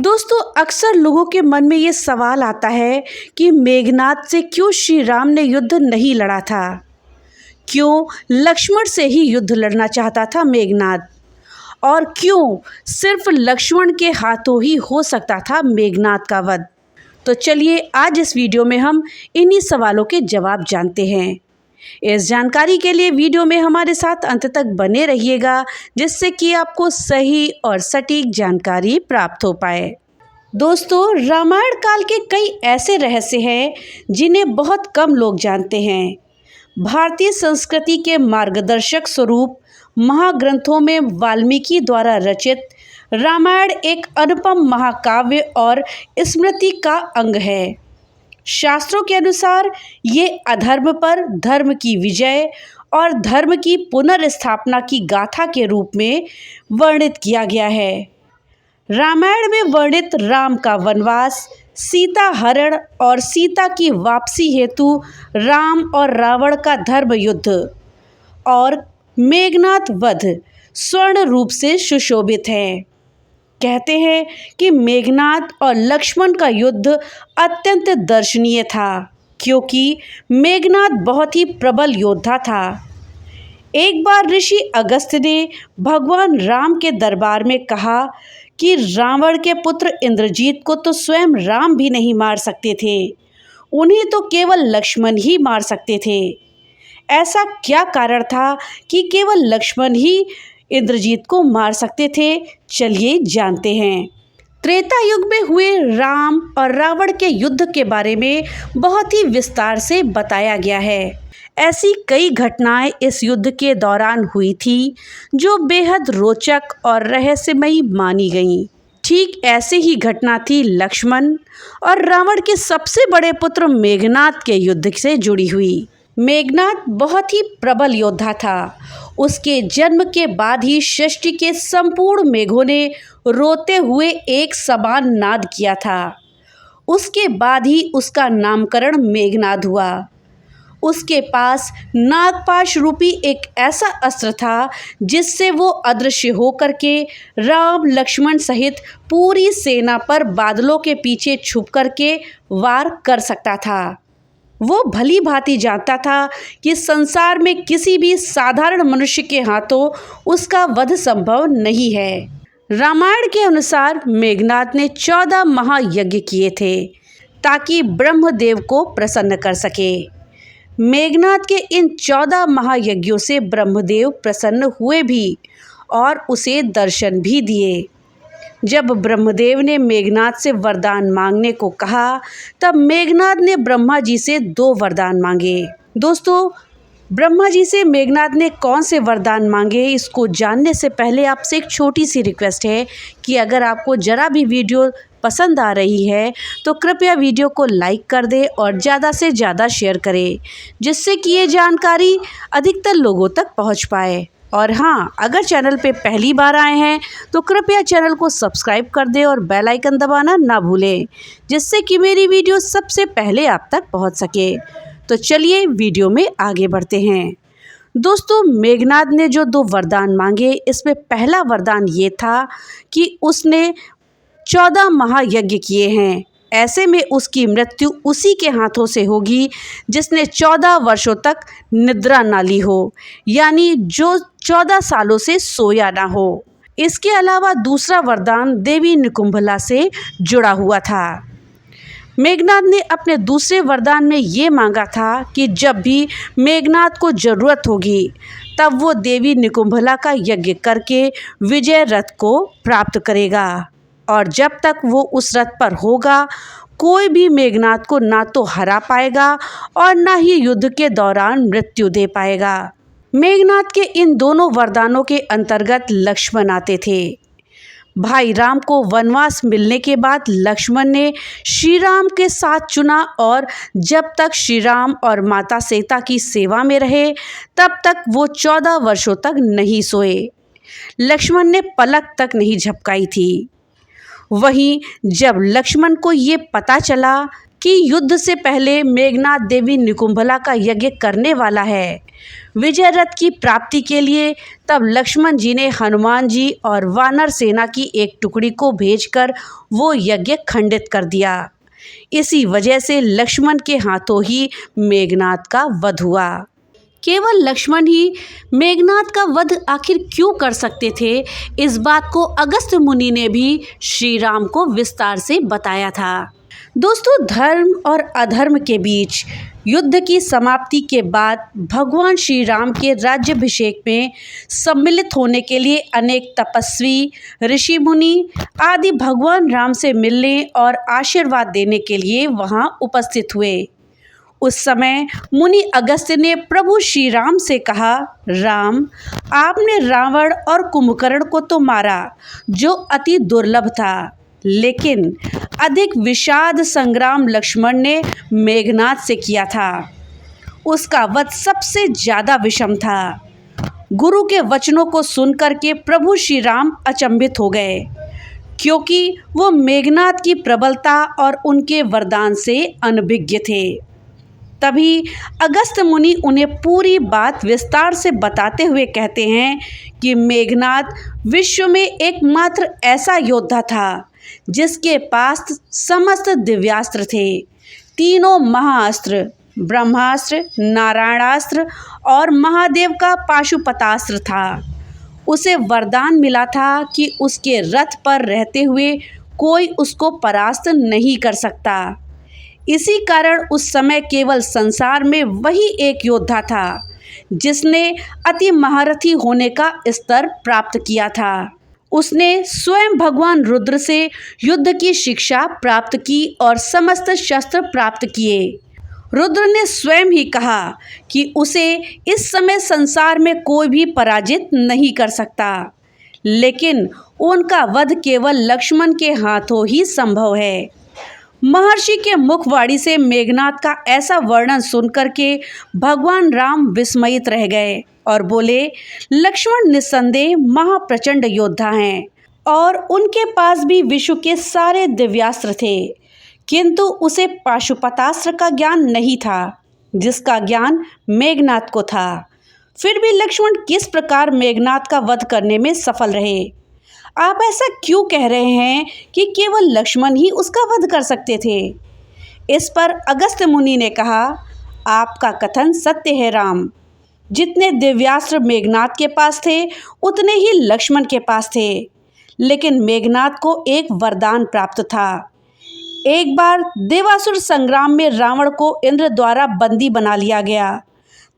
दोस्तों, अक्सर लोगों के मन में ये सवाल आता है कि मेघनाद से क्यों श्री राम ने युद्ध नहीं लड़ा था। क्यों लक्ष्मण से ही युद्ध लड़ना चाहता था मेघनाद, और क्यों सिर्फ लक्ष्मण के हाथों ही हो सकता था मेघनाद का वध। तो चलिए आज इस वीडियो में हम इन्हीं सवालों के जवाब जानते हैं। इस जानकारी के लिए वीडियो में हमारे साथ अंत तक बने रहिएगा, जिससे कि आपको सही और सटीक जानकारी प्राप्त हो पाए। दोस्तों, रामायण काल के कई ऐसे रहस्य हैं जिन्हें बहुत कम लोग जानते हैं। भारतीय संस्कृति के मार्गदर्शक स्वरूप महाग्रंथों में वाल्मीकि द्वारा रचित रामायण एक अनुपम महाकाव्य और स्मृति का अंग है। शास्त्रों के अनुसार ये अधर्म पर धर्म की विजय और धर्म की पुनर्स्थापना की गाथा के रूप में वर्णित किया गया है। रामायण में वर्णित राम का वनवास, सीता हरण और सीता की वापसी हेतु राम और रावण का धर्म युद्ध और मेघनाद वध स्वर्ण रूप से सुशोभित है। कहते हैं कि मेघनाद और लक्ष्मण का युद्ध अत्यंत दर्शनीय था, क्योंकि मेघनाद बहुत ही प्रबल योद्धा था। एक बार ऋषि अगस्त्य ने भगवान राम के दरबार में कहा कि रावण के पुत्र इंद्रजीत को तो स्वयं राम भी नहीं मार सकते थे, उन्हें तो केवल लक्ष्मण ही मार सकते थे। ऐसा क्या कारण था कि केवल लक्ष्मण ही इंद्रजीत को मार सकते थे? चलिए जानते हैं। त्रेता युग में हुए राम और रावण के युद्ध के बारे में बहुत ही विस्तार से बताया गया है। ऐसी कई घटनाएं इस युद्ध के दौरान हुई थी जो बेहद रोचक और रहस्यमयी मानी गईं। ठीक ऐसे ही घटना थी लक्ष्मण और रावण के सबसे बड़े पुत्र मेघनाद के युद्ध से जुड़ी हुई। मेघनाद बहुत ही प्रबल योद्धा था। उसके जन्म के बाद ही सृष्टि के संपूर्ण मेघों ने रोते हुए एक समान नाद किया था। उसके बाद ही उसका नामकरण मेघनाद हुआ। उसके पास नागपाश रूपी एक ऐसा अस्त्र था जिससे वो अदृश्य होकर के राम लक्ष्मण सहित पूरी सेना पर बादलों के पीछे छुप करके वार कर सकता था। वो भली भांति जानता था कि संसार में किसी भी साधारण मनुष्य के हाथों उसका वध संभव नहीं है। रामायण के अनुसार मेघनाद ने 14 महायज्ञ किए थे ताकि ब्रह्मदेव को प्रसन्न कर सके। मेघनाद के इन 14 महायज्ञों से ब्रह्मदेव प्रसन्न हुए भी और उसे दर्शन भी दिए। जब ब्रह्मदेव ने मेघनाद से वरदान मांगने को कहा, तब मेघनाद ने ब्रह्मा जी से 2 वरदान मांगे। दोस्तों, ब्रह्मा जी से मेघनाद ने कौन से वरदान मांगे, इसको जानने से पहले आपसे एक छोटी सी रिक्वेस्ट है कि अगर आपको ज़रा भी वीडियो पसंद आ रही है तो कृपया वीडियो को लाइक कर दें और ज़्यादा से ज़्यादा शेयर करें, जिससे कि ये जानकारी अधिकतर लोगों तक पहुंच पाए। और हाँ, अगर चैनल पे पहली बार आए हैं तो कृपया चैनल को सब्सक्राइब कर दें और बेल आइकन दबाना ना भूलें, जिससे कि मेरी वीडियो सबसे पहले आप तक पहुंच सके। तो चलिए वीडियो में आगे बढ़ते हैं। दोस्तों, मेघनाद ने जो 2 वरदान मांगे, इसमें पहला वरदान ये था कि उसने 14 महायज्ञ किए हैं। ऐसे में उसकी मृत्यु उसी के हाथों से होगी जिसने 14 वर्षों तक निद्रा ना ली हो, यानी जो 14 सालों से सोया ना हो। इसके अलावा दूसरा वरदान देवी निकुंभला से जुड़ा हुआ था। मेघनाद ने अपने दूसरे वरदान में ये मांगा था कि जब भी मेघनाद को ज़रूरत होगी तब वो देवी निकुंभला का यज्ञ करके विजय रथ को प्राप्त करेगा, और जब तक वो उस रथ पर होगा कोई भी मेघनाद को ना तो हरा पाएगा और ना ही युद्ध के दौरान मृत्यु दे पाएगा। मेघनाद के इन दोनों वरदानों के अंतर्गत लक्ष्मण आते थे। भाई राम को वनवास मिलने के बाद लक्ष्मण ने श्री राम के साथ चुना, और जब तक श्री राम और माता सीता की सेवा में रहे तब तक वो 14 वर्षों तक नहीं सोए। लक्ष्मण ने पलक तक नहीं झपकाई थी। वहीं जब लक्ष्मण को ये पता चला कि युद्ध से पहले मेघनाद देवी निकुंभला का यज्ञ करने वाला है विजय रथ की प्राप्ति के लिए। तब लक्ष्मण जी ने हनुमान जी और वानर सेना की एक टुकड़ी को भेजकर वो यज्ञ खंडित कर दिया। इसी वजह से लक्ष्मण के हाथों ही मेघनाद का वध हुआ। केवल लक्ष्मण ही मेघनाद का वध आखिर क्यों कर सकते थे, इस बात को अगस्त्य मुनि ने भी श्री राम को विस्तार से बताया था। दोस्तों, धर्म और अधर्म के बीच युद्ध की समाप्ति के बाद भगवान श्री राम के राज्याभिषेक में सम्मिलित होने के लिए अनेक तपस्वी, ऋषि मुनि आदि भगवान राम से मिलने और आशीर्वाद देने के लिए वहां उपस्थित हुए। उस समय मुनि अगस्त्य ने प्रभु श्री राम से कहा, राम, आपने रावण और कुंभकर्ण को तो मारा जो अति दुर्लभ था, लेकिन अधिक विषाद संग्राम लक्ष्मण ने मेघनाद से किया था। उसका वध सबसे ज़्यादा विषम था। गुरु के वचनों को सुनकर के प्रभु श्री राम अचंभित हो गए, क्योंकि वो मेघनाद की प्रबलता और उनके वरदान से अनभिज्ञ थे। तभी अगस्त्य मुनि उन्हें पूरी बात विस्तार से बताते हुए कहते हैं कि मेघनाद विश्व में एकमात्र ऐसा योद्धा था जिसके पास समस्त दिव्यास्त्र थे। तीनों महाअस्त्र, ब्रह्मास्त्र, नारायणास्त्र और महादेव का पाशुपतास्त्र था। उसे वरदान मिला था कि उसके रथ पर रहते हुए कोई उसको परास्त नहीं कर सकता। इसी कारण उस समय केवल संसार में वही एक योद्धा था जिसने अति महारथी होने का स्तर प्राप्त किया था। उसने स्वयं भगवान रुद्र से युद्ध की शिक्षा प्राप्त की और समस्त शस्त्र प्राप्त किए। रुद्र ने स्वयं ही कहा कि उसे इस समय संसार में कोई भी पराजित नहीं कर सकता, लेकिन उनका वध केवल लक्ष्मण के हाथों ही संभव है। महर्षि के मुखवाणी से मेघनाद का ऐसा वर्णन सुनकर के भगवान राम विस्मयित रह गए और बोले, लक्ष्मण निस्संदेह महाप्रचंड योद्धा हैं और उनके पास भी विश्व के सारे दिव्यास्त्र थे, किंतु उसे पाशुपतास्त्र का ज्ञान नहीं था जिसका ज्ञान मेघनाद को था। फिर भी लक्ष्मण किस प्रकार मेघनाद का वध करने में सफल रहे? आप ऐसा क्यों कह रहे हैं कि केवल लक्ष्मण ही उसका वध कर सकते थे? इस पर अगस्त्य मुनि ने कहा, आपका कथन सत्य है राम। जितने दिव्यास्त्र मेघनाद के पास थे उतने ही लक्ष्मण के पास थे, लेकिन मेघनाद को एक वरदान प्राप्त था। एक बार देवासुर संग्राम में रावण को इंद्र द्वारा बंदी बना लिया गया।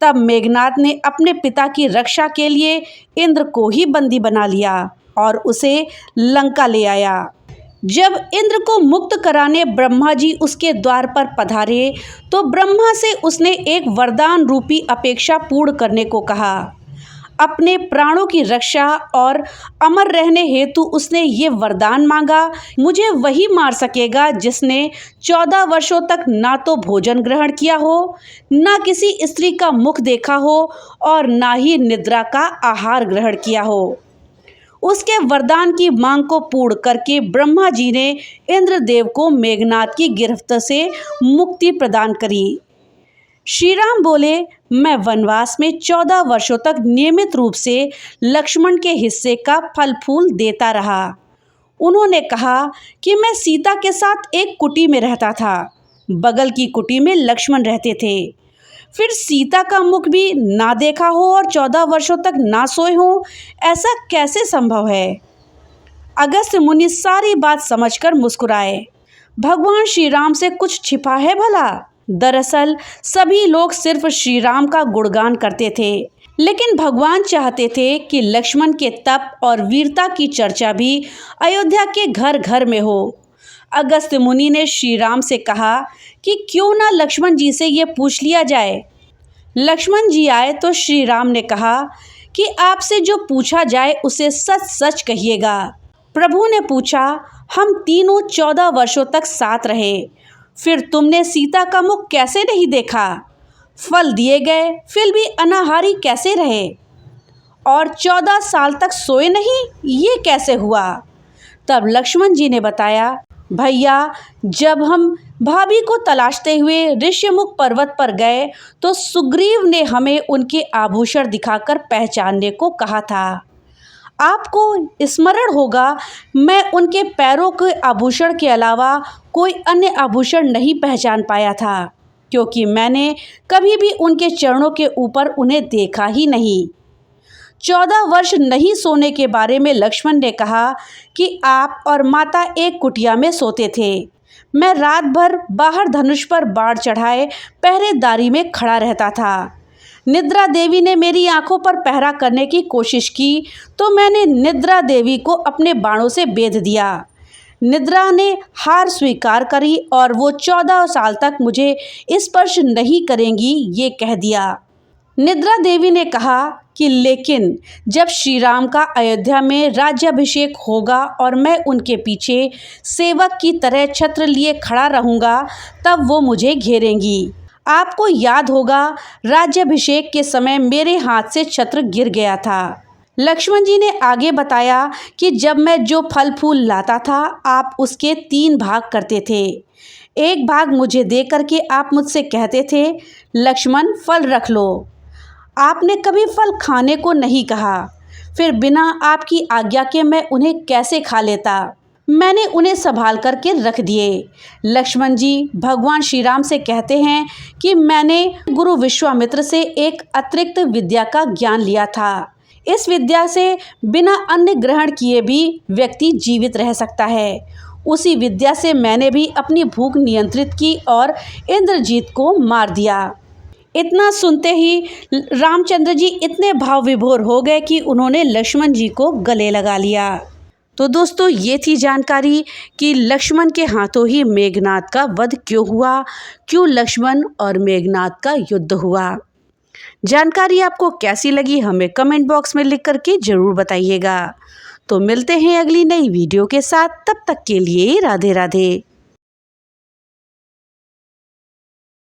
तब मेघनाद ने अपने पिता की रक्षा के लिए इंद्र को ही बंदी बना लिया और उसे लंका ले आया। जब इंद्र को मुक्त कराने ब्रह्मा जी उसके द्वार पर पधारे तो ब्रह्मा से उसने एक वरदान रूपी अपेक्षा पूर्ण करने को कहा। अपने प्राणों की रक्षा और अमर रहने हेतु उसने ये वरदान मांगा, मुझे वही मार सकेगा जिसने 14 वर्षों तक ना तो भोजन ग्रहण किया हो, ना किसी स्त्री का मुख देखा हो और ना ही निद्रा का आहार ग्रहण किया हो। उसके वरदान की मांग को पूर्ण करके ब्रह्मा जी ने इंद्रदेव को मेघनाद की गिरफ्त से मुक्ति प्रदान करी। श्री राम बोले, मैं वनवास में 14 वर्षों तक नियमित रूप से लक्ष्मण के हिस्से का फल फूल देता रहा। उन्होंने कहा कि मैं सीता के साथ एक कुटी में रहता था, बगल की कुटी में लक्ष्मण रहते थे। फिर सीता का मुख भी ना देखा हो और 14 वर्षों तक ना सोए हो, ऐसा कैसे संभव है? अगस्त्य मुनि सारी बात समझकर मुस्कुराए। भगवान श्री राम से कुछ छिपा है भला? दरअसल सभी लोग सिर्फ श्री राम का गुणगान करते थे, लेकिन भगवान चाहते थे कि लक्ष्मण के तप और वीरता की चर्चा भी अयोध्या के घर घर में हो। अगस्त्य मुनि ने श्री राम से कहा कि क्यों ना लक्ष्मण जी से ये पूछ लिया जाए। लक्ष्मण जी आए तो श्री राम ने कहा कि आपसे जो पूछा जाए उसे सच सच कहिएगा। प्रभु ने पूछा, हम तीनों 14 वर्षों तक साथ रहे, फिर तुमने सीता का मुख कैसे नहीं देखा? फल दिए गए फिर भी अनाहारी कैसे रहे? और 14 साल तक सोए नहीं, ये कैसे हुआ? तब लक्ष्मण जी ने बताया, भैया, जब हम भाभी को तलाशते हुए ऋष्यमुख पर्वत पर गए तो सुग्रीव ने हमें उनके आभूषण दिखाकर पहचानने को कहा था। आपको स्मरण होगा, मैं उनके पैरों के आभूषण के अलावा कोई अन्य आभूषण नहीं पहचान पाया था, क्योंकि मैंने कभी भी उनके चरणों के ऊपर उन्हें देखा ही नहीं। 14 वर्ष नहीं सोने के बारे में लक्ष्मण ने कहा कि आप और माता एक कुटिया में सोते थे। मैं रात भर बाहर धनुष पर बाण चढ़ाए पहरेदारी में खड़ा रहता था। निद्रा देवी ने मेरी आंखों पर पहरा करने की कोशिश की तो मैंने निद्रा देवी को अपने बाणों से बेध दिया। निद्रा ने हार स्वीकार करी और वो 14 साल तक मुझे स्पर्श नहीं करेंगी, ये कह दिया। निद्रा देवी ने कहा कि लेकिन जब श्री राम का अयोध्या में राज्याभिषेक होगा और मैं उनके पीछे सेवक की तरह छत्र लिए खड़ा रहूँगा, तब वो मुझे घेरेंगी। आपको याद होगा, राज्याभिषेक के समय मेरे हाथ से छत्र गिर गया था। लक्ष्मण जी ने आगे बताया कि जब मैं जो फल फूल लाता था, आप उसके 3 भाग करते थे। एक भाग मुझे दे करके आप मुझसे कहते थे, लक्ष्मण फल रख लो। आपने कभी फल खाने को नहीं कहा। फिर बिना आपकी आज्ञा के मैं उन्हें कैसे खा लेता। मैंने उन्हें संभाल करके रख दिए। लक्ष्मण जी भगवान श्री राम से कहते हैं कि मैंने गुरु विश्वामित्र से एक अतिरिक्त विद्या का ज्ञान लिया था। इस विद्या से बिना अन्न ग्रहण किए भी व्यक्ति जीवित रह सकता है। उसी विद्या से मैंने भी अपनी भूख नियंत्रित की और इंद्रजीत को मार दिया। इतना सुनते ही रामचंद्र जी इतने भाव विभोर हो गए कि उन्होंने लक्ष्मण जी को गले लगा लिया। तो दोस्तों, ये थी जानकारी कि लक्ष्मण के हाथों ही मेघनाद का वध क्यों हुआ, क्यों लक्ष्मण और मेघनाद का युद्ध हुआ। जानकारी आपको कैसी लगी हमें कमेंट बॉक्स में लिख करके ज़रूर बताइएगा। तो मिलते हैं अगली नई वीडियो के साथ, तब तक के लिए राधे राधे।